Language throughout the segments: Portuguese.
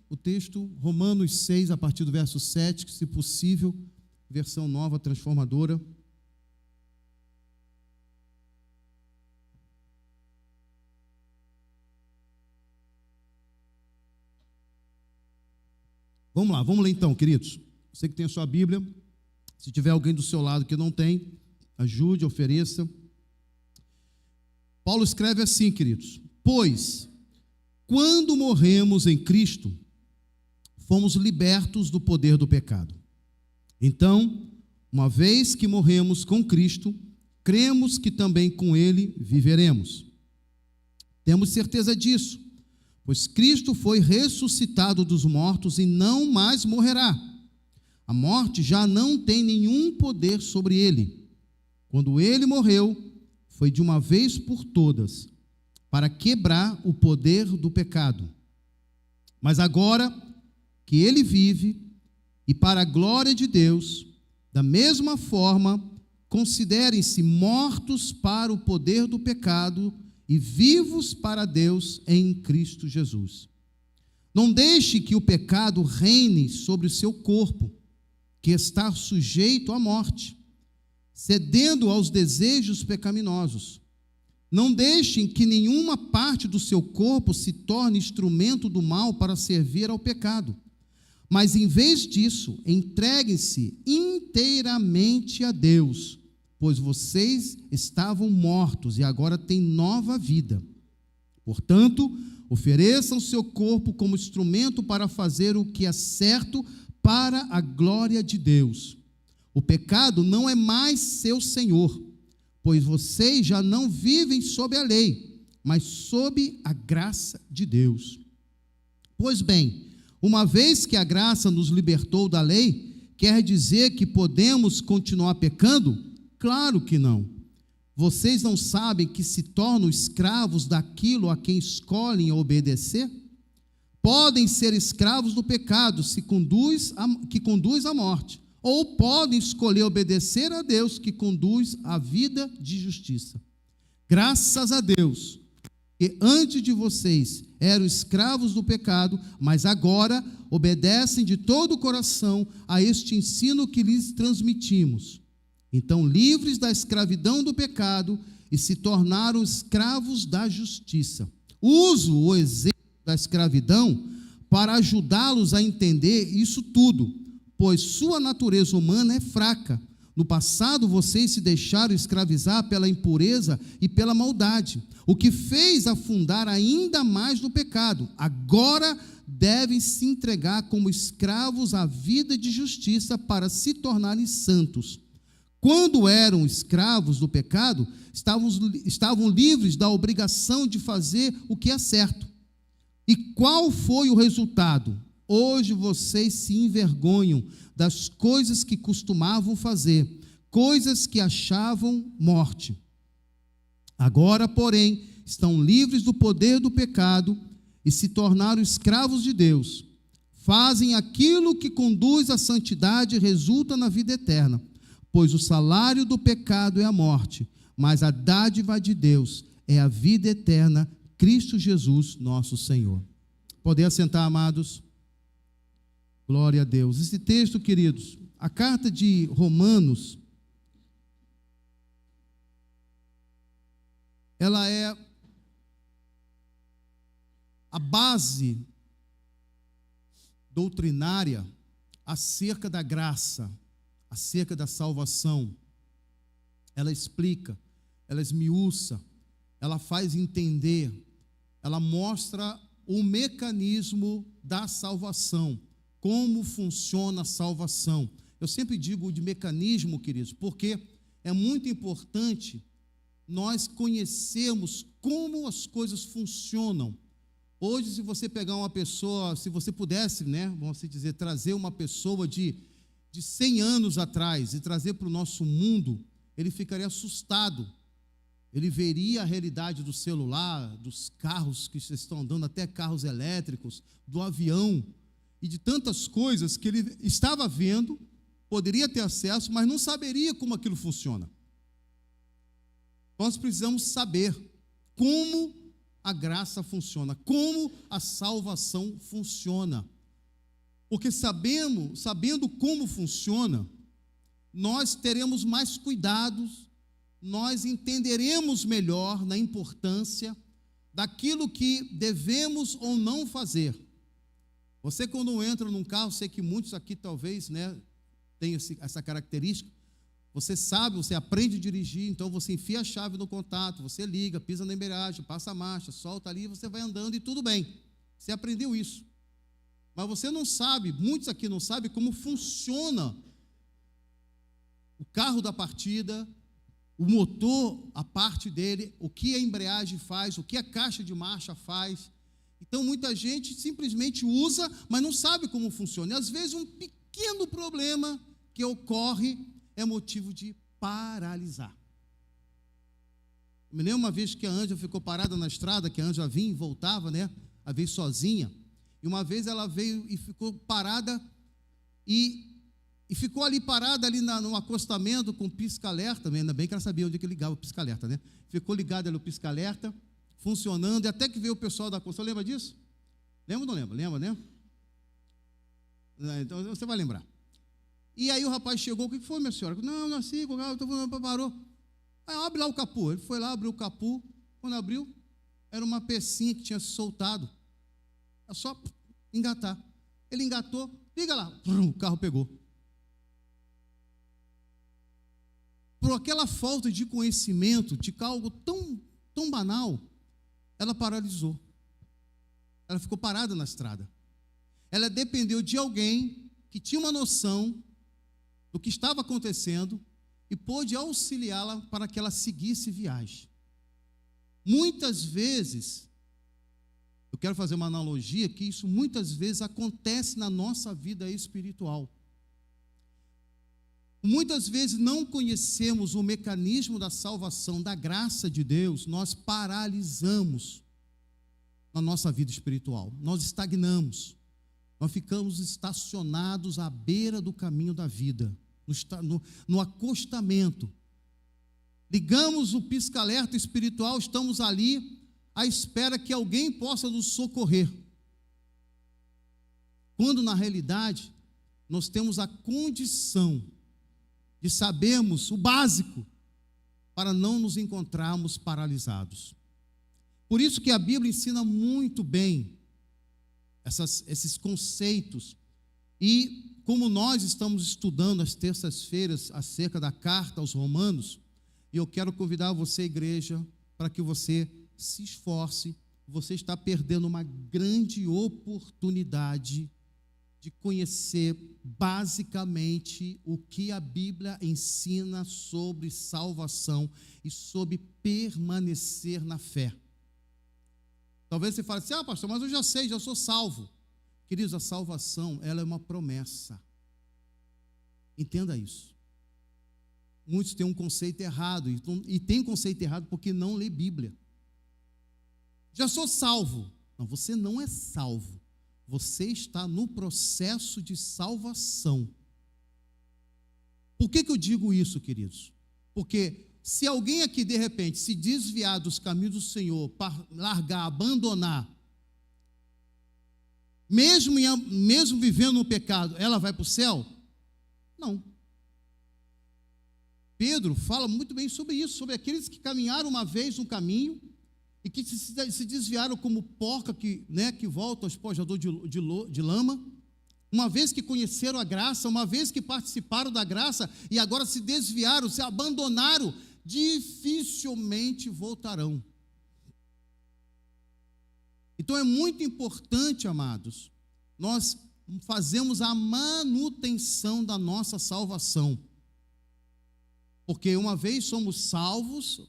o texto, Romanos 6, a partir do verso 7, que, se possível, versão nova, transformadora. Vamos lá, vamos ler então, queridos. Você que tem a sua Bíblia, se tiver alguém do seu lado que não tem, ajude, ofereça. Paulo escreve assim, queridos: pois, quando morremos em Cristo, fomos libertos do poder do pecado. Então, uma vez que morremos com Cristo, cremos que também com Ele viveremos. Temos certeza disso, pois Cristo foi ressuscitado dos mortos e não mais morrerá. A morte já não tem nenhum poder sobre ele. Quando ele morreu, foi de uma vez por todas, para quebrar o poder do pecado. Mas agora que ele vive, e para a glória de Deus, da mesma forma, considerem-se mortos para o poder do pecado e vivos para Deus em Cristo Jesus. Não deixe que o pecado reine sobre o seu corpo, que está sujeito à morte, cedendo aos desejos pecaminosos. Não deixem que nenhuma parte do seu corpo se torne instrumento do mal para servir ao pecado, mas em vez disso, entreguem-se inteiramente a Deus, pois vocês estavam mortos e agora têm nova vida. Portanto, ofereçam seu corpo como instrumento para fazer o que é certo para a glória de Deus. O pecado não é mais seu senhor, pois vocês já não vivem sob a lei, mas sob a graça de Deus. Pois bem, uma vez que a graça nos libertou da lei, quer dizer que podemos continuar pecando? Claro que não. Vocês não sabem que se tornam escravos daquilo a quem escolhem obedecer? Podem ser escravos do pecado que conduz à morte, ou podem escolher obedecer a Deus, que conduz à vida de justiça. Graças a Deus, que antes de vocês eram escravos do pecado, mas agora obedecem de todo o coração a este ensino que lhes transmitimos. Então, livres da escravidão do pecado, e se tornaram escravos da justiça. Uso o exemplo da escravidão para ajudá-los a entender isso tudo, pois sua natureza humana é fraca. No passado, vocês se deixaram escravizar pela impureza e pela maldade, o que fez afundar ainda mais no pecado. Agora devem se entregar como escravos à vida de justiça para se tornarem santos. Quando eram escravos do pecado, estavam livres da obrigação de fazer o que é certo. E qual foi o resultado? Hoje vocês se envergonham das coisas que costumavam fazer, coisas que achavam morte. Agora, porém, estão livres do poder do pecado e se tornaram escravos de Deus. Fazem aquilo que conduz à santidade e resulta na vida eterna, pois o salário do pecado é a morte, mas a dádiva de Deus é a vida eterna, Cristo Jesus, nosso Senhor. Podem assentar, amados? Glória a Deus. Esse texto, queridos, a carta de Romanos, ela é a base doutrinária acerca da graça, acerca da salvação. Ela explica, ela esmiuça, ela faz entender, ela mostra o mecanismo da salvação, como funciona a salvação. Eu sempre digo de mecanismo, queridos, porque é muito importante nós conhecermos como as coisas funcionam. Hoje, se você pegar uma pessoa, se você pudesse, vamos dizer, trazer uma pessoa de 100 anos atrás e trazer para o nosso mundo, ele ficaria assustado. Ele veria a realidade do celular, dos carros que estão andando, até carros elétricos, do avião, e de tantas coisas que ele estava vendo, poderia ter acesso, mas não saberia como aquilo funciona. Nós precisamos saber como a graça funciona, como a salvação funciona. Porque sabendo como funciona, nós teremos mais cuidados, nós entenderemos melhor na importância daquilo que devemos ou não fazer. Você, quando entra num carro, sei que muitos aqui talvez, né, tenham essa característica, você sabe, você aprende a dirigir, então você enfia a chave no contato, você liga, pisa na embreagem, passa a marcha, solta ali, você vai andando e tudo bem. Você aprendeu isso. Mas você não sabe, muitos aqui não sabem como funciona o carro da partida, o motor, a parte dele, o que a embreagem faz, o que a caixa de marcha faz. Então, muita gente simplesmente usa, mas não sabe como funciona. E, às vezes, um pequeno problema que ocorre é motivo de paralisar. Me lembro uma vez que a Ângela ficou parada na estrada, que a Ângela vinha e voltava, né? Ela veio sozinha. E uma vez ela veio e ficou parada e ficou ali parada ali no acostamento com pisca-alerta, ainda bem que ela sabia onde que ligava o pisca-alerta, né? Ficou ligado ali o pisca-alerta, funcionando, e até que veio o pessoal da construção. Lembra disso? Lembra ou não lembra? Lembra, né? Então você vai lembrar. E aí o rapaz chegou, o que foi, minha senhora? Não, não assim, parou. Aí abre lá o capô. Ele foi lá, abriu o capô. Quando abriu, era uma pecinha que tinha se soltado. É só engatar. Ele engatou, liga lá, o carro pegou. Por aquela falta de conhecimento, de algo tão banal, ela paralisou. Ela ficou parada na estrada. Ela dependeu de alguém que tinha uma noção do que estava acontecendo e pôde auxiliá-la para que ela seguisse viagem. Muitas vezes, eu quero fazer uma analogia, que isso muitas vezes acontece na nossa vida espiritual. Muitas vezes não conhecemos o mecanismo da salvação, da graça de Deus, nós paralisamos na nossa vida espiritual, nós estagnamos, nós ficamos estacionados à beira do caminho da vida, no acostamento. Ligamos o pisca-alerta espiritual, estamos ali à espera que alguém possa nos socorrer. Quando na realidade nós temos a condição de sabermos o básico para não nos encontrarmos paralisados. Por isso que a Bíblia ensina muito bem esses conceitos. E como nós estamos estudando às terças-feiras acerca da carta aos Romanos, e eu quero convidar você, igreja, para que você se esforce. Você está perdendo uma grande oportunidade de conhecer basicamente o que a Bíblia ensina sobre salvação e sobre permanecer na fé. Talvez você fale assim, pastor, mas eu já sei, já sou salvo. Queridos, a salvação, ela é uma promessa. Entenda isso. Muitos têm um conceito errado, e tem conceito errado porque não lê Bíblia. Já sou salvo. Não, você não é salvo. Você está no processo de salvação. Por que eu digo isso, queridos? Porque se alguém aqui, de repente, se desviar dos caminhos do Senhor, para largar, abandonar, mesmo vivendo no pecado, ela vai para o céu? Não. Pedro fala muito bem sobre isso, sobre aqueles que caminharam uma vez no caminho e que se desviaram como porca que volta ao espojador de lama, uma vez que conheceram a graça, uma vez que participaram da graça e agora se desviaram, se abandonaram, dificilmente voltarão. Então é muito importante, amados, nós fazemos a manutenção da nossa salvação. Porque uma vez somos salvos,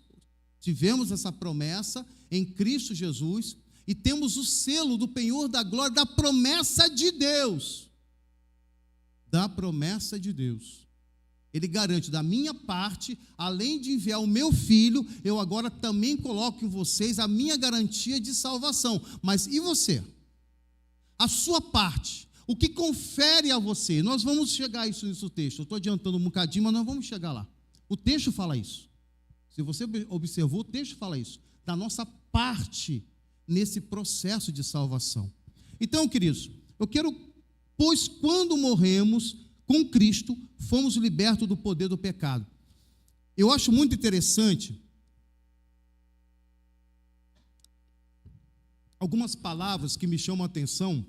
tivemos essa promessa em Cristo Jesus, e temos o selo do penhor da glória, da promessa de Deus. Da promessa de Deus. Ele garante da minha parte, além de enviar o meu filho, eu agora também coloco em vocês a minha garantia de salvação. Mas e você? A sua parte, o que confere a você? Nós vamos chegar a isso nesse texto. Eu estou adiantando um bocadinho, mas nós vamos chegar lá. O texto fala isso. Se você observou, o texto fala isso. Da nossa parte nesse processo de salvação. Então, queridos, pois quando morremos com Cristo, fomos libertos do poder do pecado. Eu acho muito interessante algumas palavras que me chamam a atenção.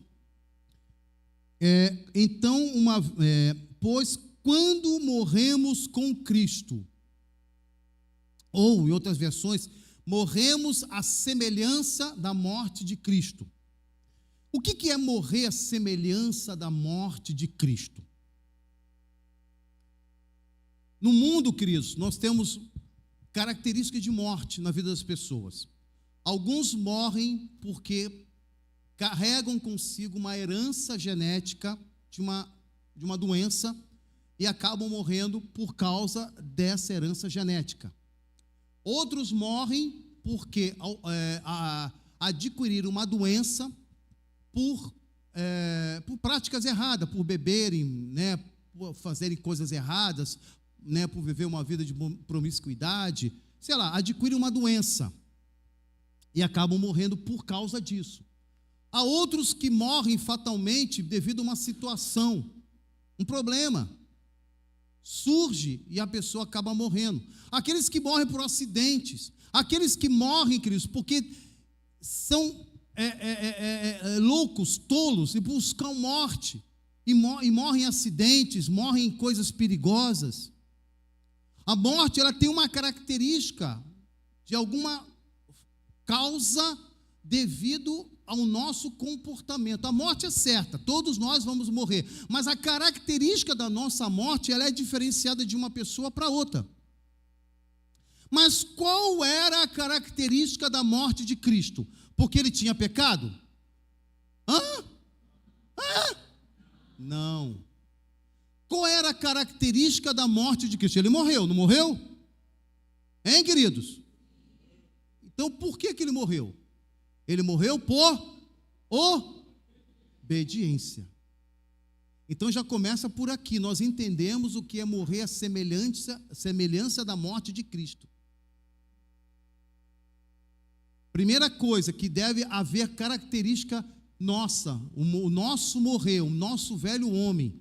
Pois quando morremos com Cristo, ou em outras versões, morremos à semelhança da morte de Cristo. O que é morrer à semelhança da morte de Cristo? No mundo, queridos, nós temos características de morte na vida das pessoas. Alguns morrem porque carregam consigo uma herança genética de uma doença e acabam morrendo por causa dessa herança genética. Outros morrem porque adquiriram uma doença por práticas erradas, por beberem, né, por fazerem coisas erradas, né, por viver uma vida de promiscuidade, sei lá, adquirem uma doença e acabam morrendo por causa disso. Há outros que morrem fatalmente devido a uma situação, um problema surge e a pessoa acaba morrendo. Aqueles que morrem por acidentes, aqueles que morrem, queridos, porque são loucos, tolos e buscam morte, e morrem em acidentes, morrem em coisas perigosas. A morte, ela tem uma característica de alguma causa devido ao nosso comportamento. A morte é certa, todos nós vamos morrer, mas a característica da nossa morte, ela é diferenciada de uma pessoa para outra. Mas qual era a característica da morte de Cristo? Porque ele tinha pecado? Não. Qual era a característica da morte de Cristo? Ele morreu, não morreu? Hein, queridos? Então, por que ele morreu? Ele morreu por obediência. Então, já começa por aqui. Nós entendemos o que é morrer à semelhança da morte de Cristo. Primeira coisa que deve haver característica nossa, o nosso morrer, o nosso velho homem,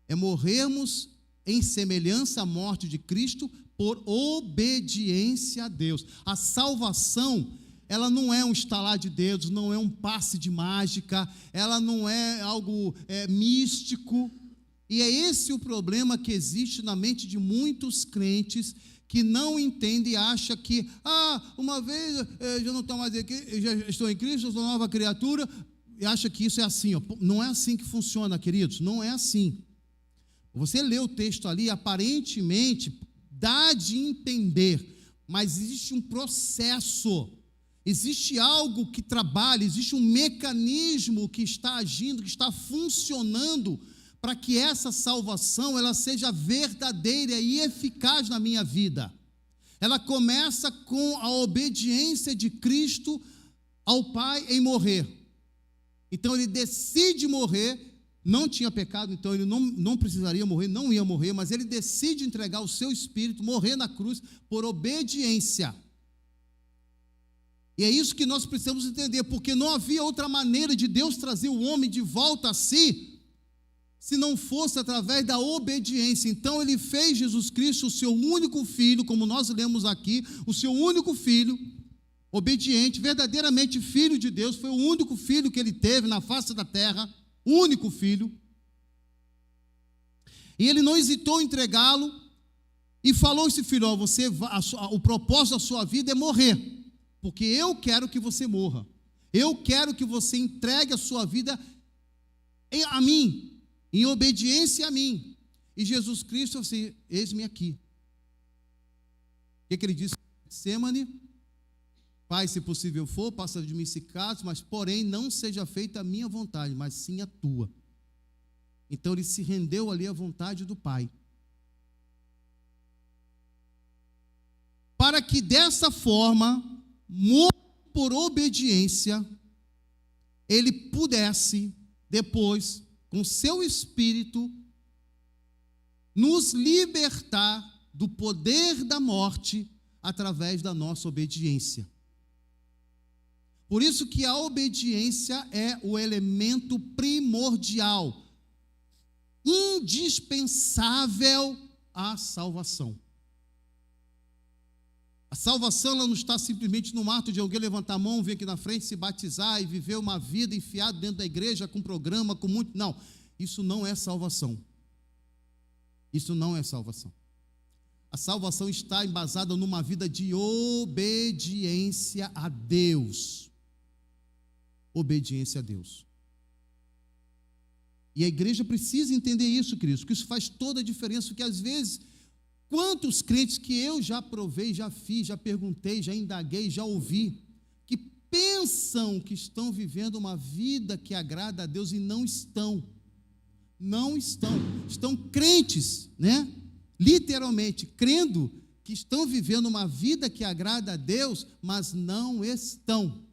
é morrermos em semelhança à morte de Cristo por obediência a Deus. A salvação, ela não é um estalar de dedos, não é um passe de mágica, ela não é algo místico, e é esse o problema que existe na mente de muitos crentes que não entendem e acham que, uma vez já não estou mais aqui, já estou em Cristo, eu sou nova criatura, e acha que isso é assim, ó. Não é assim que funciona, queridos, não é assim. Você lê o texto ali, aparentemente dá de entender, mas existe um processo, existe algo que trabalha, existe um mecanismo que está agindo, que está funcionando para que essa salvação ela seja verdadeira e eficaz na minha vida. Ela começa com a obediência de Cristo ao Pai em morrer. Então ele decide morrer, não tinha pecado, então ele não precisaria morrer, não ia morrer, mas ele decide entregar o seu espírito, morrer na cruz por obediência. E é isso que nós precisamos entender, porque não havia outra maneira de Deus trazer o homem de volta a si, se não fosse através da obediência. Então ele fez Jesus Cristo, o seu único filho, como nós lemos aqui, o seu único filho, obediente, verdadeiramente filho de Deus, foi o único filho que ele teve na face da terra, único filho, e ele não hesitou em entregá-lo, e falou a esse filho, o propósito da sua vida é morrer, porque eu quero que você morra, eu quero que você entregue a sua vida a mim, em obediência a mim. E Jesus Cristo assim, eis-me aqui. O que ele disse? Getsemane, Pai, se possível for, passa de mim esse cálice, mas porém não seja feita a minha vontade, mas sim a tua. Então ele se rendeu ali à vontade do Pai. Para que dessa forma, por obediência, ele pudesse depois, com seu espírito, nos libertar do poder da morte através da nossa obediência. Por isso que a obediência é o elemento primordial, indispensável à salvação. A salvação ela não está simplesmente no ato de alguém levantar a mão, vir aqui na frente, se batizar e viver uma vida enfiada dentro da igreja, com programa, com muito... Não, isso não é salvação. Isso não é salvação. A salvação está embasada numa vida de obediência a Deus. Obediência a Deus. E a igreja precisa entender isso, queridos, que isso faz toda a diferença, porque às vezes, quantos crentes que eu já provei, já fiz, já perguntei, já indaguei, já ouvi, que pensam que estão vivendo uma vida que agrada a Deus e não estão. Não estão. Estão crentes, né? Literalmente, crendo que estão vivendo uma vida que agrada a Deus, mas não estão.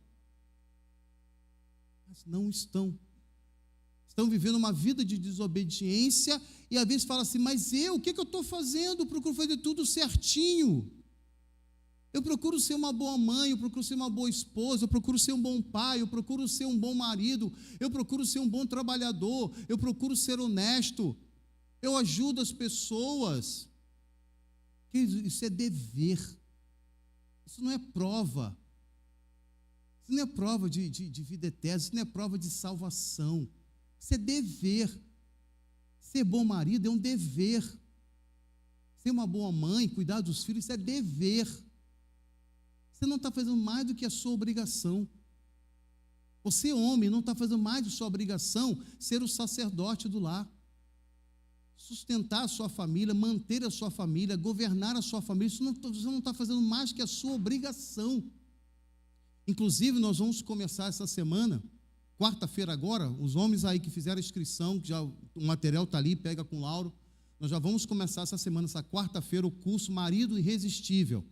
Não estão. Estão vivendo uma vida de desobediência e às vezes fala assim, mas o que eu estou fazendo? Eu procuro fazer tudo certinho. Eu procuro ser uma boa mãe, eu procuro ser uma boa esposa, eu procuro ser um bom pai, eu procuro ser um bom marido, eu procuro ser um bom trabalhador, eu procuro ser honesto, eu ajudo as pessoas. Isso é dever, isso não é prova. Isso não é prova de vida eterna, isso não é prova de salvação. Isso é dever. Ser bom marido é um dever. Ser uma boa mãe, cuidar dos filhos, isso é dever. Você não está fazendo mais do que a sua obrigação. Você, homem, não está fazendo mais do que a sua obrigação ser o sacerdote do lar. Sustentar a sua família, manter a sua família, governar a sua família, você não está fazendo mais do que a sua obrigação. Inclusive, nós vamos começar essa semana, quarta-feira agora, os homens aí que fizeram a inscrição, que já o material está ali, pega com o Lauro, nós já vamos começar essa semana, essa quarta-feira, o curso Marido Irresistível.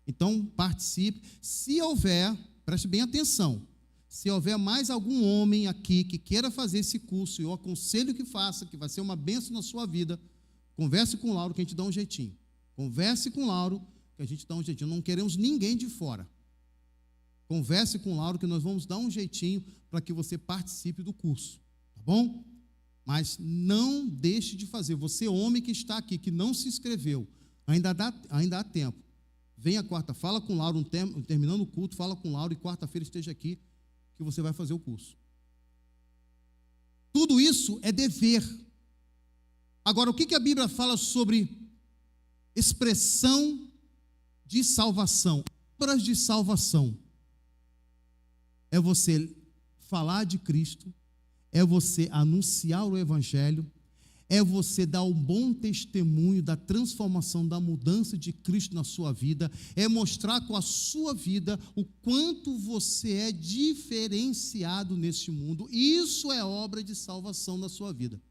Então, participe. Se houver, preste bem atenção, se houver mais algum homem aqui que queira fazer esse curso, eu aconselho que faça, que vai ser uma bênção na sua vida, converse com o Lauro que a gente dá um jeitinho. Converse com o Lauro que a gente dá um jeitinho. Não queremos ninguém de fora. Converse com o Lauro que nós vamos dar um jeitinho para que você participe do curso, tá bom? Mas não deixe de fazer. Você, homem que está aqui, que não se inscreveu, ainda há tempo. Venha quarta, fala com o Lauro, terminando o culto, fala com o Lauro e quarta-feira esteja aqui, que você vai fazer o curso. Tudo isso é dever. Agora, o que a Bíblia fala sobre expressão de salvação? Obras de salvação. É você falar de Cristo, é você anunciar o Evangelho, é você dar um bom testemunho da transformação, da mudança de Cristo na sua vida, é mostrar com a sua vida o quanto você é diferenciado neste mundo. Isso é obra de salvação na sua vida.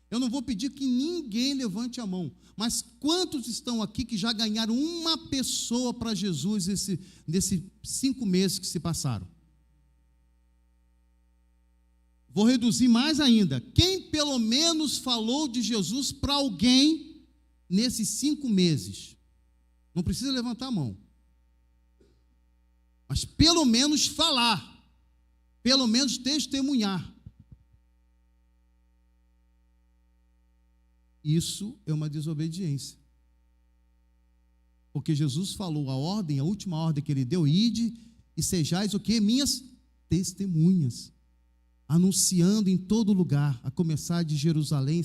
Eu não vou pedir que ninguém levante a mão, mas quantos estão aqui que já ganharam uma pessoa para Jesus nesses 5 meses que se passaram? Vou reduzir mais ainda. Quem pelo menos falou de Jesus para alguém nesses 5 meses? Não precisa levantar a mão. Mas pelo menos falar. Pelo menos testemunhar. Isso é uma desobediência. Porque Jesus falou a última ordem que ele deu, ide e sejais o quê? Minhas testemunhas. Anunciando em todo lugar, a começar de Jerusalém,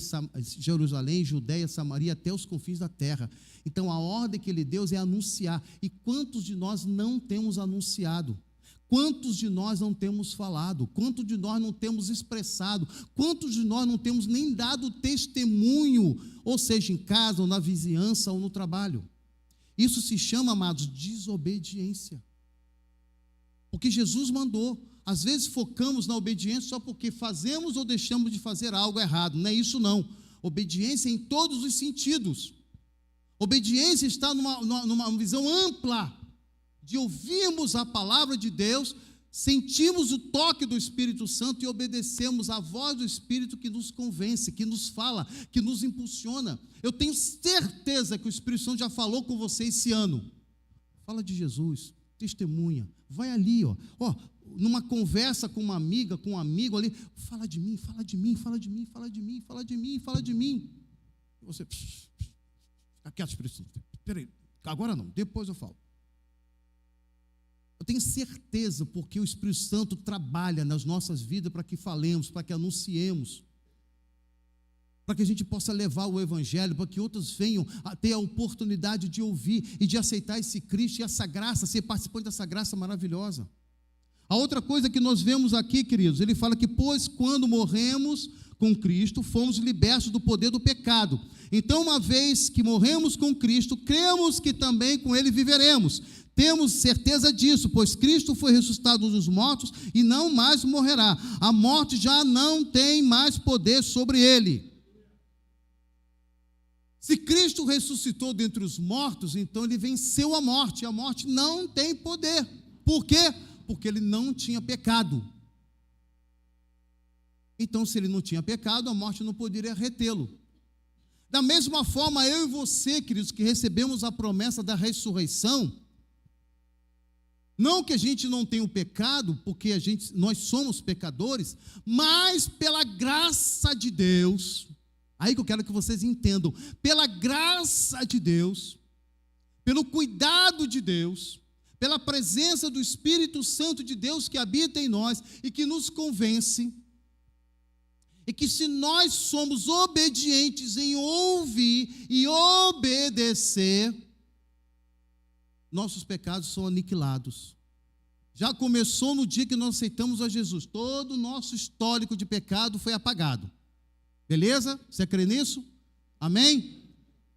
Judeia, Samaria, até os confins da terra. Então, a ordem que ele deu é anunciar. E quantos de nós não temos anunciado? Quantos de nós não temos falado? Quantos de nós não temos expressado? Quantos de nós não temos nem dado testemunho, ou seja, em casa, ou na vizinhança, ou no trabalho? Isso se chama, amados, desobediência. Porque Jesus mandou. Às vezes focamos na obediência só porque fazemos ou deixamos de fazer algo errado. Não é isso não. Obediência em todos os sentidos. Obediência está numa visão ampla de ouvirmos a palavra de Deus, sentimos o toque do Espírito Santo e obedecemos a voz do Espírito que nos convence, que nos fala, que nos impulsiona. Eu tenho certeza que o Espírito Santo já falou com você esse ano. Fala de Jesus, testemunha, vai ali, ó, numa conversa com uma amiga, com um amigo ali, fala de mim, fala de mim, fala de mim, fala de mim, fala de mim, fala de mim. E você, fica quieto, Espírito Santo. Peraí, agora não, depois eu falo. Eu tenho certeza, porque o Espírito Santo trabalha nas nossas vidas para que falemos, para que anunciemos, para que a gente possa levar o Evangelho, para que outros venham a ter a oportunidade de ouvir e de aceitar esse Cristo e essa graça, ser participante dessa graça maravilhosa. A outra coisa que nós vemos aqui, queridos, ele fala que, pois, quando morremos com Cristo, fomos libertos do poder do pecado. Então, uma vez que morremos com Cristo, cremos que também com Ele viveremos. Temos certeza disso, pois Cristo foi ressuscitado dos mortos e não mais morrerá. A morte já não tem mais poder sobre Ele. Se Cristo ressuscitou dentre os mortos, então Ele venceu a morte. E a morte não tem poder. Por quê? Porque Ele não tinha pecado. Então, se Ele não tinha pecado, a morte não poderia retê-lo. Da mesma forma, eu e você, queridos, que recebemos a promessa da ressurreição, não que a gente não tenha o pecado, porque nós somos pecadores, mas pela graça de Deus, aí que eu quero que vocês entendam, pela graça de Deus, pelo cuidado de Deus, pela presença do Espírito Santo de Deus que habita em nós e que nos convence, e que se nós somos obedientes em ouvir e obedecer, nossos pecados são aniquilados. Já começou no dia que nós aceitamos a Jesus. Todo o nosso histórico de pecado foi apagado. Beleza? Você crê nisso? Amém?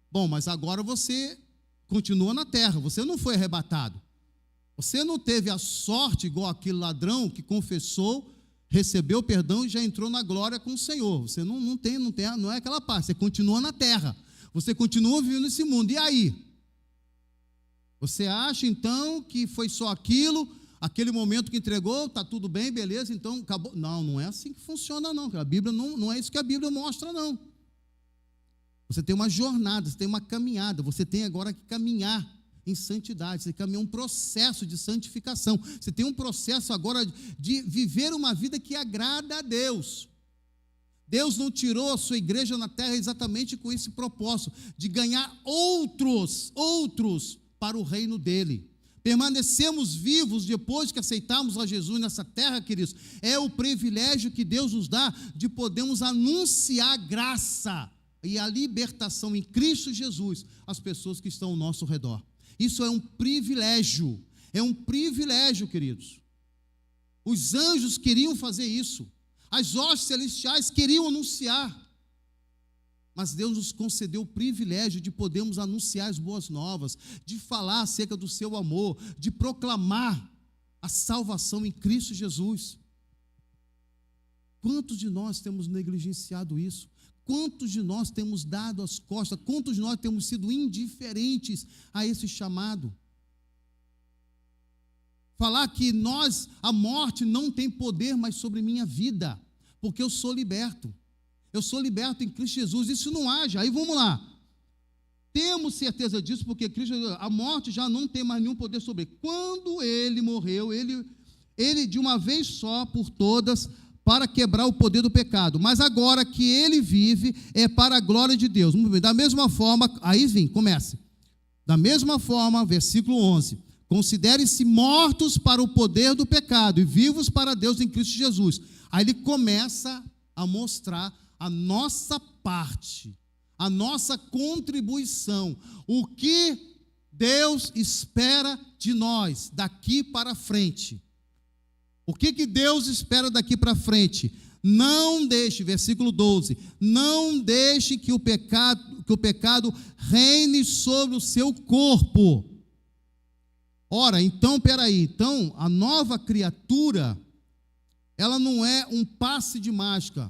Bom, mas agora você continua na terra. Você não foi arrebatado. Você não teve a sorte igual aquele ladrão que confessou, recebeu perdão e já entrou na glória com o Senhor. Você não é aquela parte. Você continua na terra. Você continua vivendo nesse mundo. E aí? Você acha, então, que foi só aquele momento que entregou, está tudo bem, beleza, então acabou. Não, não é assim que funciona, não. A Bíblia não é isso que a Bíblia mostra, não. Você tem uma jornada, você tem uma caminhada, você tem agora que caminhar em santidade, você tem que caminhar um processo de santificação. Você tem um processo agora de viver uma vida que agrada a Deus. Deus não tirou a sua igreja na terra exatamente com esse propósito, de ganhar outros para o reino dele. Permanecemos vivos depois que aceitamos a Jesus nessa terra, queridos, é o privilégio que Deus nos dá de podermos anunciar a graça e a libertação em Cristo Jesus às pessoas que estão ao nosso redor. Isso é um privilégio, queridos. Os anjos queriam fazer isso, as hostes celestiais queriam anunciar, mas Deus nos concedeu o privilégio de podermos anunciar as boas novas, de falar acerca do seu amor, de proclamar a salvação em Cristo Jesus. Quantos de nós temos negligenciado isso? Quantos de nós temos dado as costas? Quantos de nós temos sido indiferentes a esse chamado? Falar que a morte não tem poder mais sobre minha vida, porque eu sou liberto. Eu sou liberto em Cristo Jesus, isso não age. Aí vamos lá. Temos certeza disso, porque Cristo, a morte já não tem mais nenhum poder sobre ele. Quando ele morreu, ele de uma vez só, por todas, para quebrar o poder do pecado. Mas agora que ele vive, é para a glória de Deus. Da mesma forma, comece. Da mesma forma, versículo 11. Considerem-se mortos para o poder do pecado e vivos para Deus em Cristo Jesus. Aí ele começa a mostrar a nossa parte, a nossa contribuição, o que Deus espera de nós daqui para frente. O que Deus espera daqui para frente? Não deixe, versículo 12, não deixe que o pecado reine sobre o seu corpo. Ora, então, a nova criatura, ela não é um passe de mágica.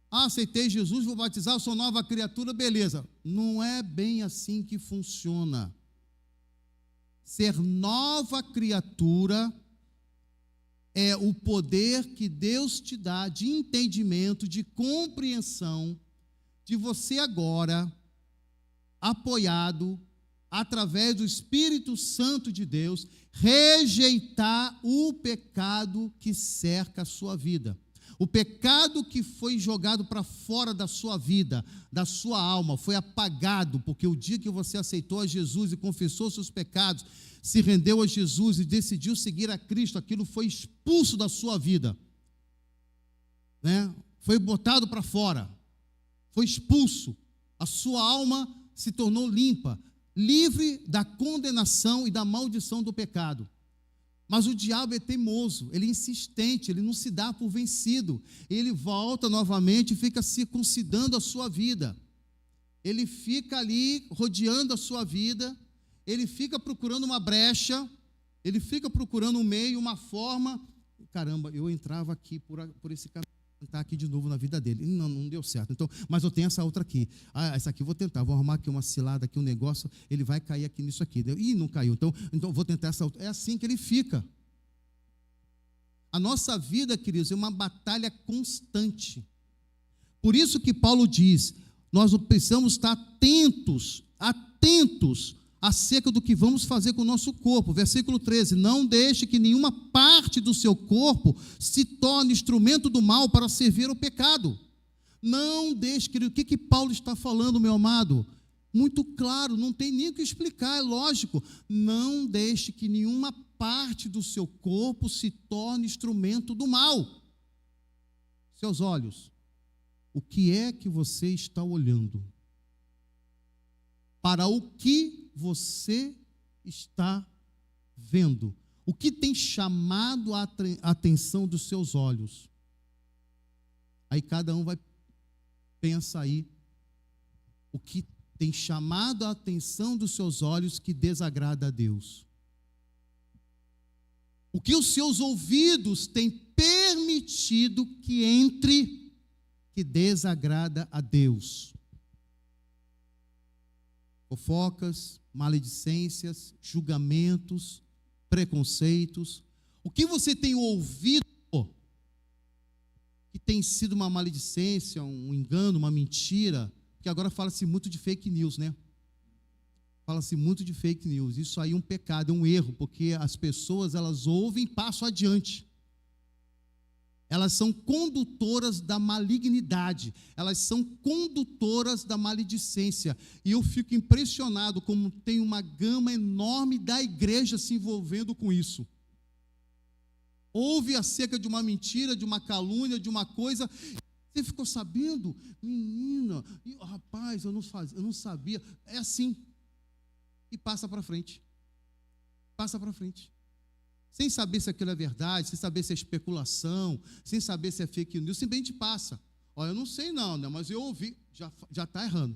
Aceitei Jesus, vou batizar, eu sou nova criatura, beleza. Não é bem assim que funciona. Ser nova criatura é o poder que Deus te dá de entendimento, de compreensão, de você agora, apoiado, através do Espírito Santo de Deus, rejeitar o pecado que cerca a sua vida. O pecado que foi jogado para fora da sua vida, da sua alma, foi apagado, porque o dia que você aceitou a Jesus e confessou seus pecados, se rendeu a Jesus e decidiu seguir a Cristo, aquilo foi expulso da sua vida, né? Foi botado para fora, foi expulso, a sua alma se tornou limpa, livre da condenação e da maldição do pecado. Mas o diabo é teimoso, ele é insistente, ele não se dá por vencido. Ele volta novamente e fica circuncidando a sua vida. Ele fica ali rodeando a sua vida, ele fica procurando uma brecha, ele fica procurando um meio, uma forma. Caramba, eu entrava aqui por esse caminho, tentar aqui de novo na vida dele. Não deu certo. Então, mas eu tenho essa outra aqui. Essa aqui eu vou tentar. Vou arrumar aqui uma cilada, aqui um negócio. Ele vai cair aqui nisso aqui. Ih, não caiu. Então vou tentar essa outra. É assim que ele fica. A nossa vida, queridos, é uma batalha constante. Por isso que Paulo diz, nós precisamos estar atentos acerca do que vamos fazer com o nosso corpo. Versículo 13, não deixe que nenhuma parte do seu corpo se torne instrumento do mal para servir ao pecado. Não deixe, querido, o que Paulo está falando, meu amado? Muito claro, não tem nem o que explicar, é lógico. Não deixe que nenhuma parte do seu corpo se torne instrumento do mal. Seus olhos, o que é que você está olhando? Para o que você está vendo? O que tem chamado a atenção dos seus olhos? Aí cada um vai pensar aí o que tem chamado a atenção dos seus olhos que desagrada a Deus. O que os seus ouvidos têm permitido que entre, que desagrada a Deus. Fofocas, maledicências, julgamentos, preconceitos. O que você tem ouvido que tem sido uma maledicência, um engano, uma mentira, porque agora fala-se muito de fake news, né? Fala-se muito de fake news. Isso aí é um pecado, é um erro, porque as pessoas, elas ouvem e passam adiante. Elas são condutoras da malignidade, elas são condutoras da maledicência. E eu fico impressionado como tem uma gama enorme da igreja se envolvendo com isso. Ouve acerca de uma mentira, de uma calúnia, de uma coisa. Você ficou sabendo? Menina, rapaz, eu não sabia. É assim. E passa para frente. Passa para frente. Sem saber se aquilo é verdade, sem saber se é especulação, sem saber se é fake news, simplesmente passa. Olha, eu não sei não, né, mas eu ouvi, já está errando.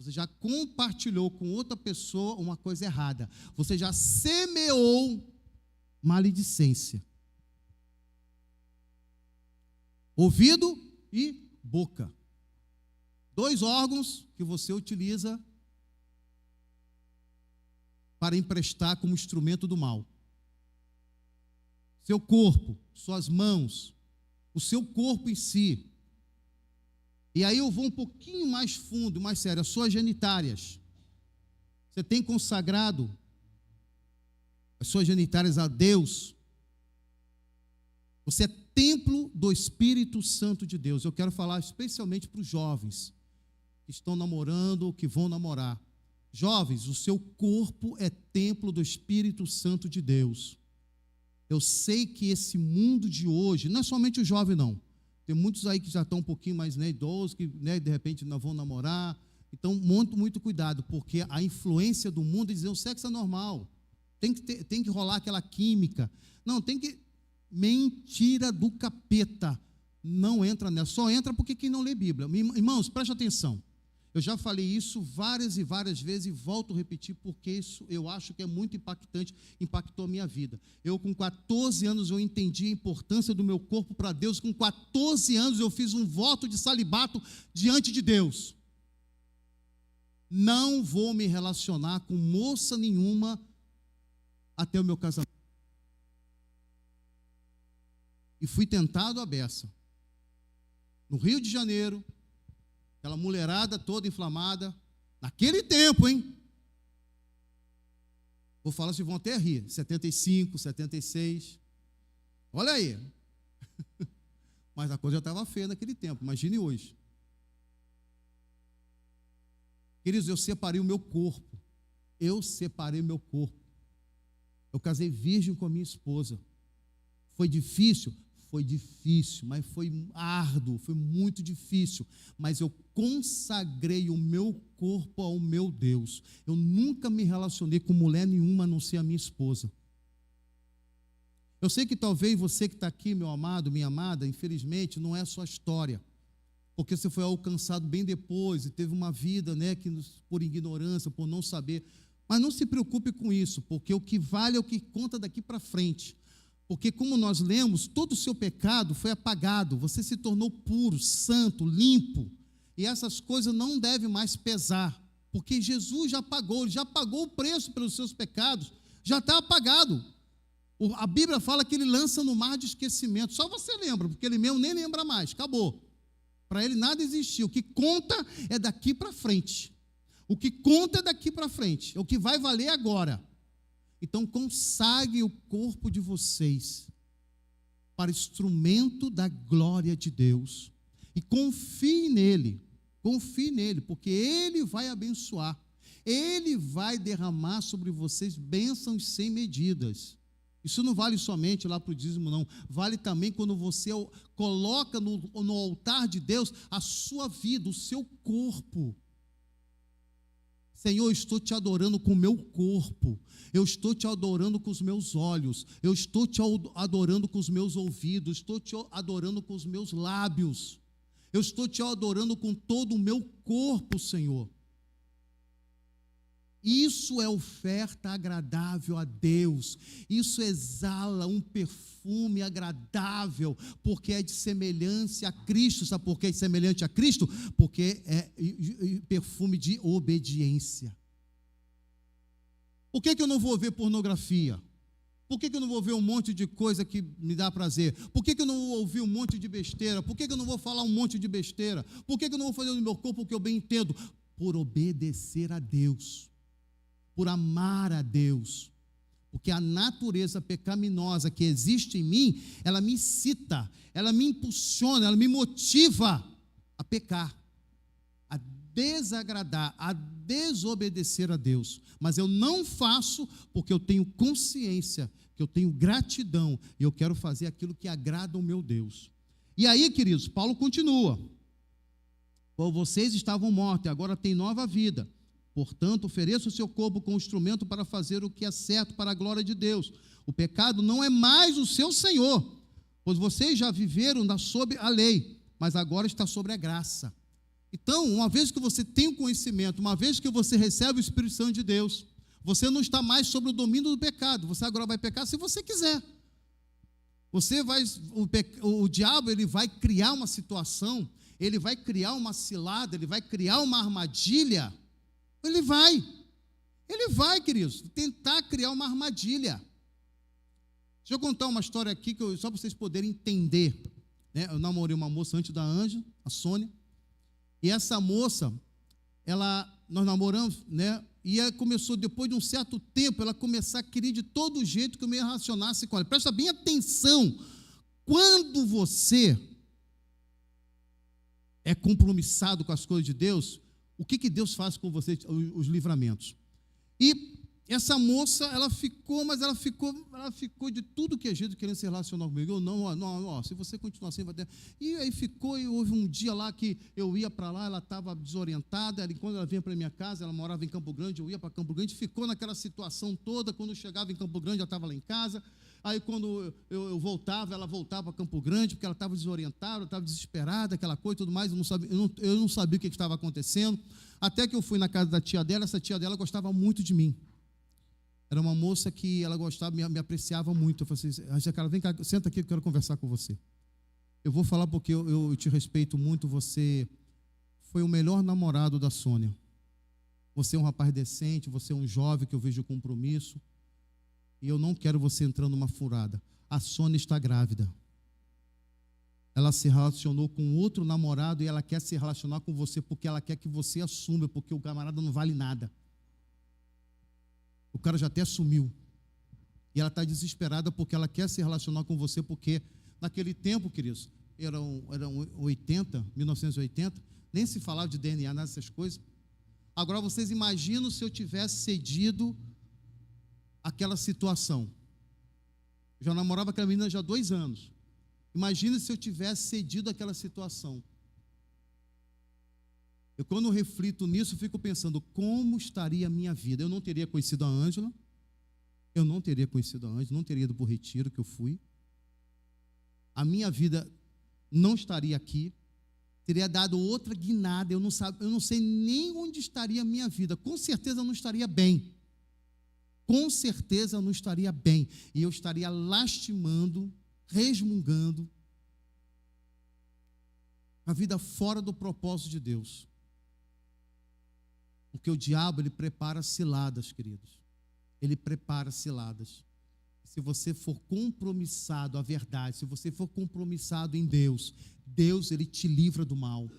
Você já compartilhou com outra pessoa uma coisa errada. Você já semeou maledicência. Ouvido e boca. 2 órgãos que você utiliza para emprestar como instrumento do mal. Seu corpo, suas mãos, o seu corpo em si. E aí eu vou um pouquinho mais fundo, mais sério, as suas genitárias. Você tem consagrado as suas genitárias a Deus? Você é templo do Espírito Santo de Deus. Eu quero falar especialmente para os jovens que estão namorando ou que vão namorar. Jovens, o seu corpo é templo do Espírito Santo de Deus. Eu sei que esse mundo de hoje, não é somente o jovem não, tem muitos aí que já estão um pouquinho mais idosos, que de repente não vão namorar. Então, muito cuidado, porque a influência do mundo é dizer o sexo é normal, tem que rolar aquela química. Não, tem que... Mentira do capeta, não entra nessa, só entra porque quem não lê Bíblia. Irmãos, preste atenção, eu já falei isso várias e várias vezes e volto a repetir porque isso eu acho que é muito impactante, impactou a minha vida. Eu com 14 anos eu entendi a importância do meu corpo para Deus, com 14 anos eu fiz um voto de celibato diante de Deus. Não vou me relacionar com moça nenhuma até o meu casamento. E fui tentado à beça. No Rio de Janeiro, aquela mulherada toda inflamada, naquele tempo, hein? Vou falar, vocês vão até rir. 75, 76. Olha aí. Mas a coisa já estava feia naquele tempo, imagine hoje. Queridos, eu separei o meu corpo. Eu separei o meu corpo. Eu casei virgem com a minha esposa. Foi difícil? Foi difícil, mas foi árduo, foi muito difícil. Mas eu consagrei o meu corpo ao meu Deus. Eu nunca me relacionei com mulher nenhuma, a não ser a minha esposa. Eu sei que talvez você que está aqui, meu amado, minha amada, infelizmente, não é a sua história. Porque você foi alcançado bem depois e teve uma vida, né, que por ignorância, por não saber. Mas não se preocupe com isso, porque o que vale é o que conta daqui para frente. Porque como nós lemos, todo o seu pecado foi apagado, você se tornou puro, santo, limpo. E essas coisas não devem mais pesar, porque Jesus já pagou, ele já pagou o preço pelos seus pecados, já está apagado. A Bíblia fala que ele lança no mar de esquecimento, só você lembra, porque ele mesmo nem lembra mais, acabou. Para ele nada existiu, o que conta é daqui para frente. O que conta é daqui para frente, é o que vai valer agora. Então consagre o corpo de vocês para instrumento da glória de Deus. E confie nele, porque ele vai abençoar. Ele vai derramar sobre vocês bênçãos sem medidas. Isso não vale somente lá para o dízimo, não. Vale também quando você coloca no altar de Deus a sua vida, o seu corpo. Senhor, eu estou te adorando com o meu corpo, eu estou te adorando com os meus olhos, eu estou te adorando com os meus ouvidos, estou te adorando com os meus lábios, eu estou te adorando com todo o meu corpo, Senhor. Isso é oferta agradável a Deus, isso exala um perfume agradável, porque é de semelhança a Cristo. Sabe por que é semelhante a Cristo? Porque é perfume de obediência. Por que eu não vou ver pornografia? Por que eu não vou ver um monte de coisa que me dá prazer? Por que eu não vou ouvir um monte de besteira? Por que eu não vou falar um monte de besteira? Por que eu não vou fazer no meu corpo o que eu bem entendo? Por obedecer a Deus. Por amar a Deus, porque a natureza pecaminosa que existe em mim, ela me incita, ela me impulsiona, ela me motiva a pecar, a desagradar, a desobedecer a Deus. Mas eu não faço porque eu tenho consciência, que eu tenho gratidão, e eu quero fazer aquilo que agrada ao meu Deus. E aí, queridos, Paulo continua: vocês estavam mortos e agora têm nova vida. Portanto, ofereça o seu corpo como instrumento para fazer o que é certo para a glória de Deus. O pecado não é mais o seu senhor, pois vocês já viveram sob a lei, mas agora está sobre a graça. Então, uma vez que você tem o conhecimento, uma vez que você recebe o Espírito Santo de Deus, você não está mais sob o domínio do pecado, você agora vai pecar se você quiser. O diabo, ele vai criar uma situação, ele vai criar uma cilada, ele vai criar uma armadilha. Ele vai, queridos, tentar criar uma armadilha. Deixa eu contar uma história aqui, só para vocês poderem entender, né? Eu namorei uma moça antes da Ângela, a Sônia, e essa moça, nós namoramos, né? E ela começou, depois de um certo tempo, ela começar a querer de todo jeito que eu me relacionasse com ela. Presta bem atenção, quando você é compromissado com as coisas de Deus, o que Deus faz com você, os livramentos. E essa moça, ela ficou de tudo que é jeito querendo se relacionar comigo. Eu não, se você continuar assim, vai ter. E aí ficou, e houve um dia lá que eu ia para lá, ela estava desorientada, e quando ela vinha para minha casa, ela morava em Campo Grande, eu ia para Campo Grande, ficou naquela situação toda. Quando eu chegava em Campo Grande, ela estava lá em casa. Aí quando eu voltava, ela voltava para Campo Grande, porque ela estava desorientada, estava desesperada, aquela coisa e tudo mais, eu não sabia o que estava acontecendo, até que eu fui na casa da tia dela. Essa tia dela gostava muito de mim, era uma moça que ela gostava, me apreciava muito. Eu falei assim: cara, vem cá, senta aqui que eu quero conversar com você. Eu vou falar porque eu te respeito muito, você foi o melhor namorado da Sônia, você é um rapaz decente, você é um jovem que eu vejo compromisso, e eu não quero você entrando numa furada. A Sônia está grávida. Ela se relacionou com outro namorado e ela quer se relacionar com você porque ela quer que você assuma, porque o camarada não vale nada. O cara já até sumiu. E ela está desesperada porque ela quer se relacionar com você, porque naquele tempo, queridos, eram 1980, nem se falava de DNA, nada dessas coisas. Agora vocês imaginam se eu tivesse cedido aquela situação. Eu já namorava aquela menina já há 2 anos. Imagina se eu tivesse cedido aquela situação. Eu, quando reflito nisso, fico pensando, como estaria a minha vida? Eu não teria conhecido a Ângela, não teria ido para o retiro que eu fui. A minha vida não estaria aqui, teria dado outra guinada, eu não sei nem onde estaria a minha vida, com certeza eu não estaria bem. Com certeza eu não estaria bem, e eu estaria lastimando, resmungando a vida fora do propósito de Deus. Porque o diabo, ele prepara ciladas, queridos. Ele prepara ciladas. Se você for compromissado à verdade, se você for compromissado em Deus, Deus, ele te livra do mal.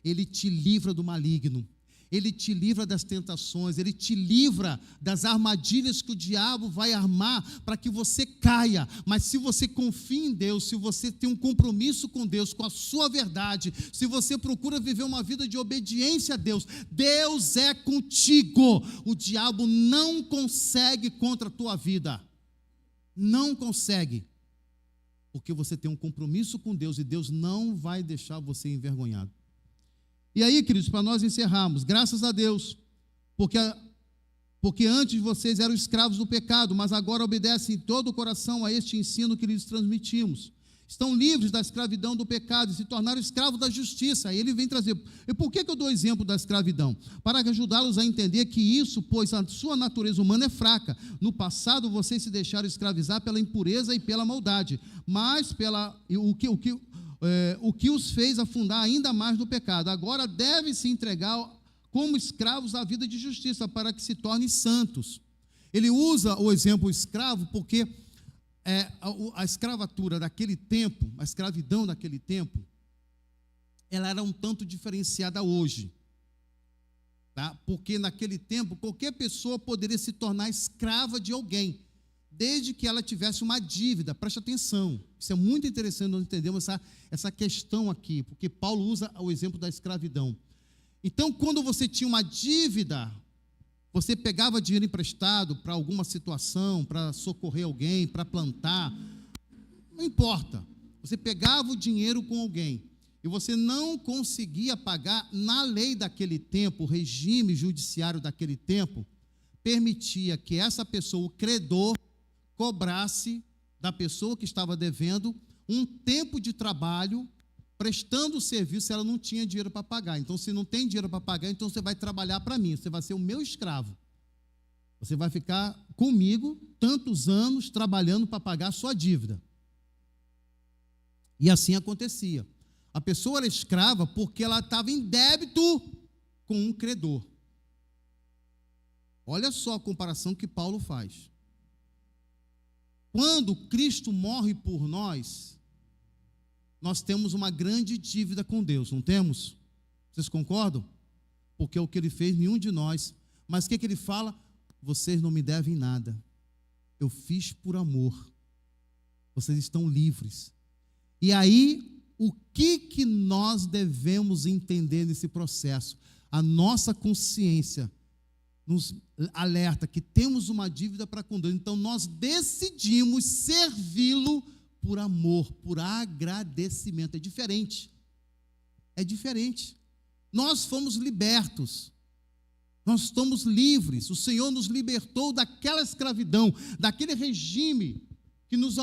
Ele te livra do maligno. Ele te livra das tentações, ele te livra das armadilhas que o diabo vai armar para que você caia. Mas se você confia em Deus, se você tem um compromisso com Deus, com a sua verdade, se você procura viver uma vida de obediência a Deus, Deus é contigo. O diabo não consegue contra a tua vida. Não consegue. Porque você tem um compromisso com Deus e Deus não vai deixar você envergonhado. E aí, queridos, para nós encerrarmos, graças a Deus, porque antes vocês eram escravos do pecado, mas agora obedecem em todo o coração a este ensino que lhes transmitimos. Estão livres da escravidão do pecado e se tornaram escravos da justiça. Aí ele vem trazer. E por que eu dou exemplo da escravidão? Para ajudá-los a entender que isso, pois a sua natureza humana é fraca. No passado vocês se deixaram escravizar pela impureza e pela maldade, mas o que os fez afundar ainda mais no pecado. Agora devem se entregar como escravos à vida de justiça, para que se tornem santos. Ele usa o exemplo escravo porque a escravatura daquele tempo, a escravidão daquele tempo, ela era um tanto diferenciada hoje. Tá? Porque naquele tempo, qualquer pessoa poderia se tornar escrava de alguém, desde que ela tivesse uma dívida. Preste atenção, isso é muito interessante nós entendermos essa questão aqui, porque Paulo usa o exemplo da escravidão. Então, quando você tinha uma dívida, você pegava dinheiro emprestado para alguma situação, para socorrer alguém, para plantar, não importa, você pegava o dinheiro com alguém, e você não conseguia pagar, na lei daquele tempo, o regime judiciário daquele tempo, permitia que essa pessoa, o credor, cobrasse da pessoa que estava devendo um tempo de trabalho, prestando o serviço, se ela não tinha dinheiro para pagar. Então, se não tem dinheiro para pagar, então você vai trabalhar para mim, você vai ser o meu escravo. Você vai ficar comigo tantos anos trabalhando para pagar a sua dívida. E assim acontecia. A pessoa era escrava porque ela estava em débito com um credor. Olha só a comparação que Paulo faz. Quando Cristo morre por nós temos uma grande dívida com Deus, não temos? Vocês concordam? Porque o que ele fez, nenhum de nós. Mas o que ele fala? Vocês não me devem nada. Eu fiz por amor. Vocês estão livres. E aí, o que nós devemos entender nesse processo? A nossa consciência nos alerta que temos uma dívida para com Deus. Então, nós decidimos servi-lo por amor, por agradecimento. É diferente. É diferente. Nós fomos libertos. Nós estamos livres. O Senhor nos libertou daquela escravidão, daquele regime que nos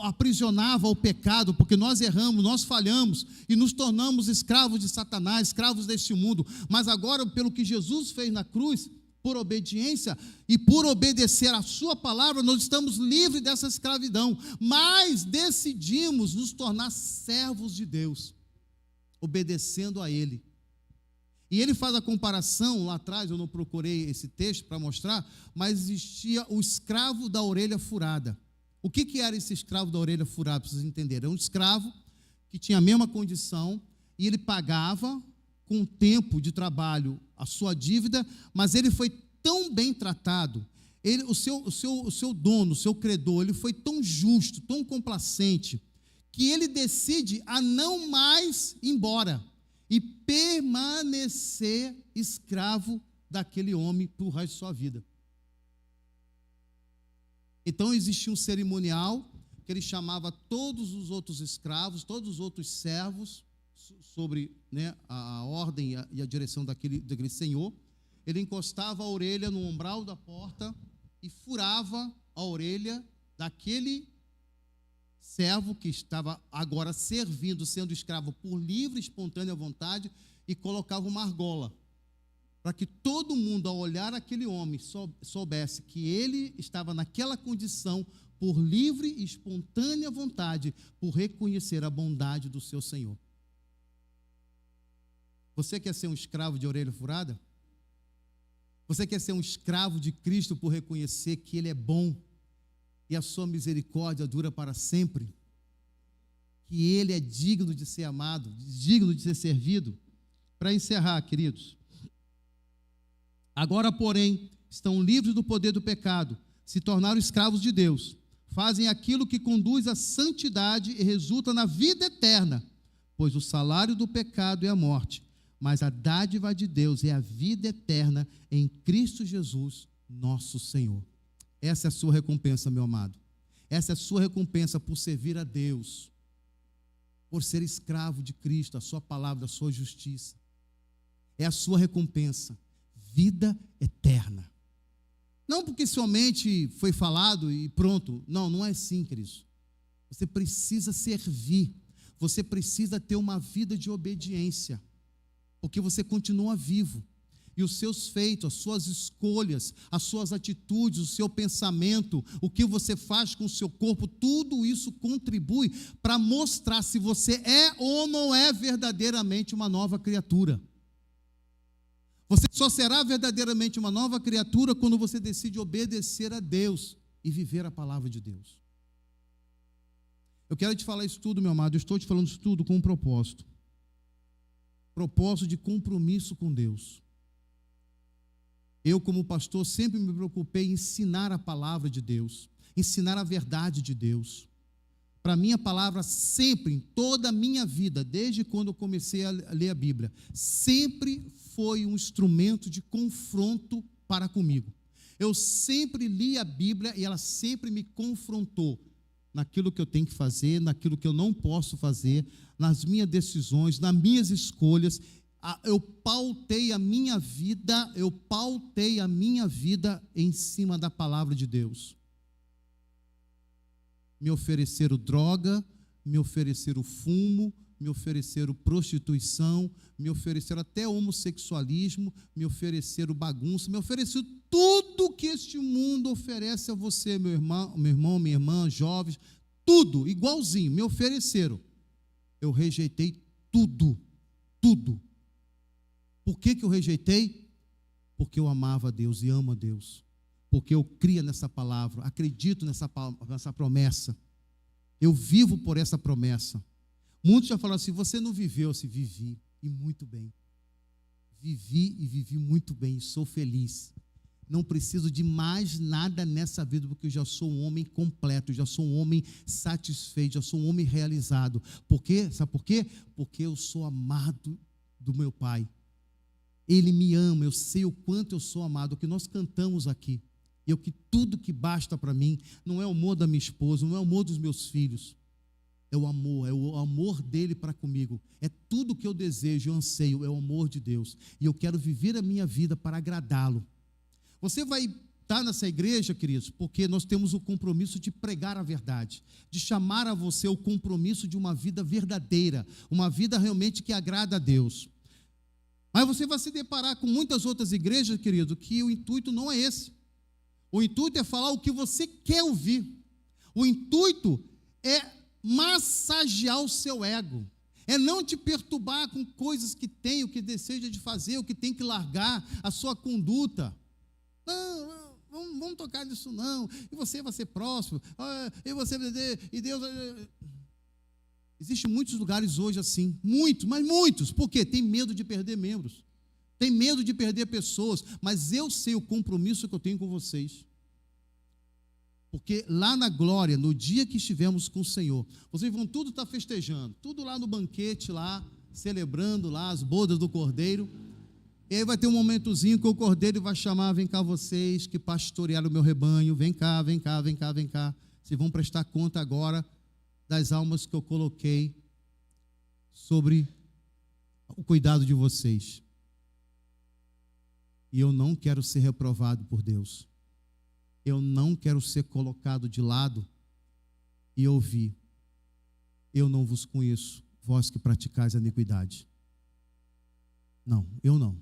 aprisionava ao pecado, porque nós erramos, nós falhamos e nos tornamos escravos de Satanás, escravos deste mundo. Mas agora, pelo que Jesus fez na cruz, por obediência e por obedecer a sua palavra, nós estamos livres dessa escravidão, mas decidimos nos tornar servos de Deus, obedecendo a Ele. E ele faz a comparação, lá atrás, eu não procurei esse texto para mostrar, mas existia o escravo da orelha furada. O que era esse escravo da orelha furada, para vocês entenderem? Era um escravo que tinha a mesma condição e ele pagava com o tempo de trabalho a sua dívida, mas ele foi tão bem tratado, o seu dono, o seu credor, ele foi tão justo, tão complacente, que ele decide a não mais ir embora e permanecer escravo daquele homem para o resto de sua vida. Então existia um cerimonial que ele chamava todos os outros escravos, todos os outros servos, sobre, né, a ordem e a direção daquele senhor. Ele encostava a orelha no umbral da porta e furava a orelha daquele servo que estava agora servindo, sendo escravo por livre e espontânea vontade, e colocava uma argola, para que todo mundo, ao olhar aquele homem, soubesse que ele estava naquela condição por livre e espontânea vontade, por reconhecer a bondade do seu Senhor. Você quer ser um escravo de orelha furada? Você quer ser um escravo de Cristo por reconhecer que Ele é bom e a sua misericórdia dura para sempre? Que Ele é digno de ser amado, digno de ser servido? Para encerrar, queridos, agora, porém, estão livres do poder do pecado, se tornaram escravos de Deus, fazem aquilo que conduz à santidade e resulta na vida eterna, pois o salário do pecado é a morte, mas a dádiva de Deus é a vida eterna em Cristo Jesus, nosso Senhor. Essa é a sua recompensa, meu amado. Essa é a sua recompensa por servir a Deus, por ser escravo de Cristo, a sua palavra, a sua justiça. É a sua recompensa, vida eterna. Não porque somente foi falado e pronto. Não, não é assim, queridos. Você precisa servir. Você precisa ter uma vida de obediência, porque você continua vivo, e os seus feitos, as suas escolhas, as suas atitudes, o seu pensamento, o que você faz com o seu corpo, tudo isso contribui para mostrar se você é ou não é verdadeiramente uma nova criatura. Você só será verdadeiramente uma nova criatura quando você decide obedecer a Deus e viver a palavra de Deus. Eu quero te falar isso tudo, meu amado, eu estou te falando isso tudo com um propósito de compromisso com Deus. Eu, como pastor, sempre me preocupei em ensinar a palavra de Deus, ensinar a verdade de Deus. Para mim, a palavra sempre, em toda a minha vida, desde quando eu comecei a ler a Bíblia, sempre foi um instrumento de confronto para comigo. Eu sempre li a Bíblia e ela sempre me confrontou naquilo que eu tenho que fazer, naquilo que eu não posso fazer, nas minhas decisões, nas minhas escolhas. Eu pautei a minha vida em cima da palavra de Deus. Me ofereceram droga, me ofereceram fumo, me ofereceram prostituição, me ofereceram até homossexualismo, me ofereceram bagunça, me ofereceram tudo que este mundo oferece a você, meu irmão, minha irmã, jovens, tudo, igualzinho, me ofereceram. Eu rejeitei tudo. Por que eu rejeitei? Porque eu amava a Deus e amo a Deus. Porque eu cria nessa palavra, acredito nessa promessa. Eu vivo por essa promessa. Muitos já falaram assim, você não viveu, assim, vivi, e muito bem. Vivi muito bem, sou feliz. Não preciso de mais nada nessa vida, porque eu já sou um homem completo, já sou um homem satisfeito, já sou um homem realizado. Por quê? Sabe por quê? Porque eu sou amado do meu Pai. Ele me ama, eu sei o quanto eu sou amado, o que nós cantamos aqui. E que tudo que basta para mim não é o amor da minha esposa, não é o amor dos meus filhos, é o amor dele para comigo. É tudo que eu desejo, eu anseio, é o amor de Deus. E eu quero viver a minha vida para agradá-lo. Você vai estar nessa igreja, queridos, porque nós temos o compromisso de pregar a verdade, de chamar a você o compromisso de uma vida verdadeira, uma vida realmente que agrada a Deus. Mas você vai se deparar com muitas outras igrejas, querido, que o intuito não é esse. O intuito é falar o que você quer ouvir. O intuito é massagear o seu ego, é não te perturbar com coisas que tem, o que deseja de fazer, o que tem que largar, a sua conduta. Não, vamos tocar nisso não, e você vai ser próximo, e você e Deus. Existem muitos lugares hoje assim, mas muitos, por quê? Tem medo de perder membros, tem medo de perder pessoas, mas eu sei o compromisso que eu tenho com vocês. Porque lá na glória, no dia que estivermos com o Senhor, vocês vão tudo estar festejando, tudo lá no banquete, lá, celebrando lá as bodas do Cordeiro. E aí vai ter um momentozinho que o Cordeiro vai chamar: vem cá vocês que pastorearam o meu rebanho, vem cá, vem cá, vem cá, vem cá. Vocês vão prestar conta agora das almas que eu coloquei sobre o cuidado de vocês. E eu não quero ser reprovado por Deus. Eu não quero ser colocado de lado e ouvir: eu não vos conheço, vós que praticais a iniquidade. Não, eu não.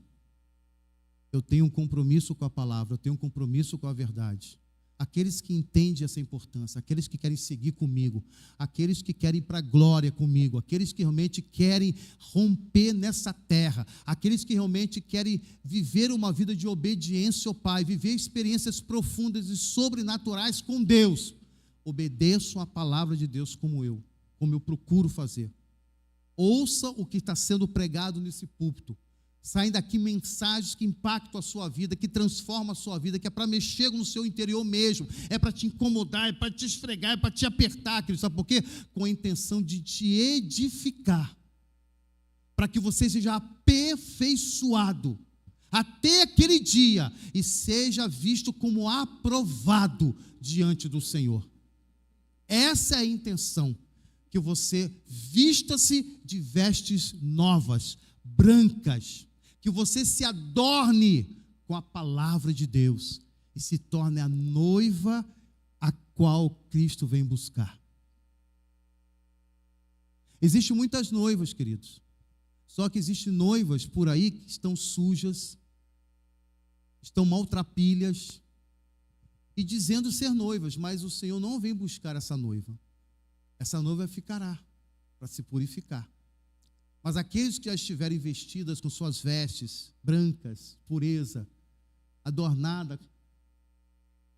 Eu tenho um compromisso com a palavra, eu tenho um compromisso com a verdade. Aqueles que entendem essa importância, aqueles que querem seguir comigo, aqueles que querem ir para a glória comigo, aqueles que realmente querem romper nessa terra, aqueles que realmente querem viver uma vida de obediência ao Pai, viver experiências profundas e sobrenaturais com Deus, obedeçam a palavra de Deus como eu procuro fazer. Ouça o que está sendo pregado nesse púlpito. Saem daqui mensagens que impactam a sua vida, que transformam a sua vida, que é para mexer no seu interior mesmo, é para te incomodar, é para te esfregar, é para te apertar, querido. Sabe por quê? Com a intenção de te edificar, para que você seja aperfeiçoado até aquele dia e seja visto como aprovado diante do Senhor. Essa é a intenção, que você vista-se de vestes novas, brancas, que você se adorne com a palavra de Deus e se torne a noiva a qual Cristo vem buscar. Existem muitas noivas, queridos, só que existem noivas por aí que estão sujas, estão maltrapilhas e dizendo ser noivas, mas o Senhor não vem buscar essa noiva. Essa noiva ficará para se purificar. Mas aqueles que já estiverem vestidas com suas vestes brancas, pureza, adornada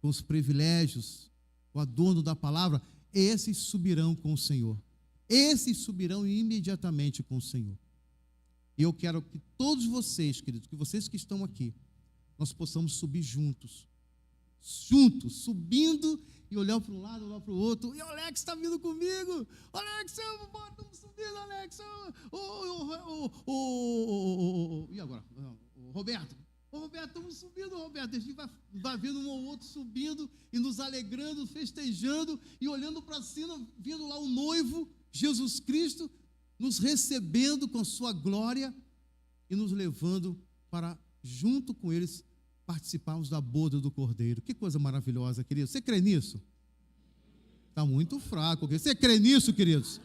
com os privilégios, o adorno da palavra, esses subirão com o Senhor. Esses subirão imediatamente com o Senhor. E eu quero que todos vocês, queridos, que vocês que estão aqui, nós possamos subir juntos, subindo e olhar para um lado, olhar para o outro. E o Alex está vindo comigo. Alex, estamos subindo, Alex. E agora? Roberto. Roberto, estamos subindo, Roberto. A gente vai vendo um ou outro subindo e nos alegrando, festejando e olhando para cima, vendo lá o noivo, Jesus Cristo, nos recebendo com sua glória e nos levando para, junto com eles, participarmos da boda do Cordeiro. Que coisa maravilhosa, queridos. Você crê nisso? Está muito fraco. Você crê nisso, queridos?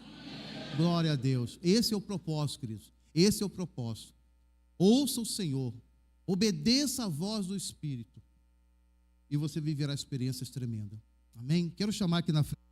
Glória a Deus. Esse é o propósito, queridos. Esse é o propósito. Ouça o Senhor. Obedeça a voz do Espírito. E você viverá experiências tremendas. Amém? Quero chamar aqui na frente.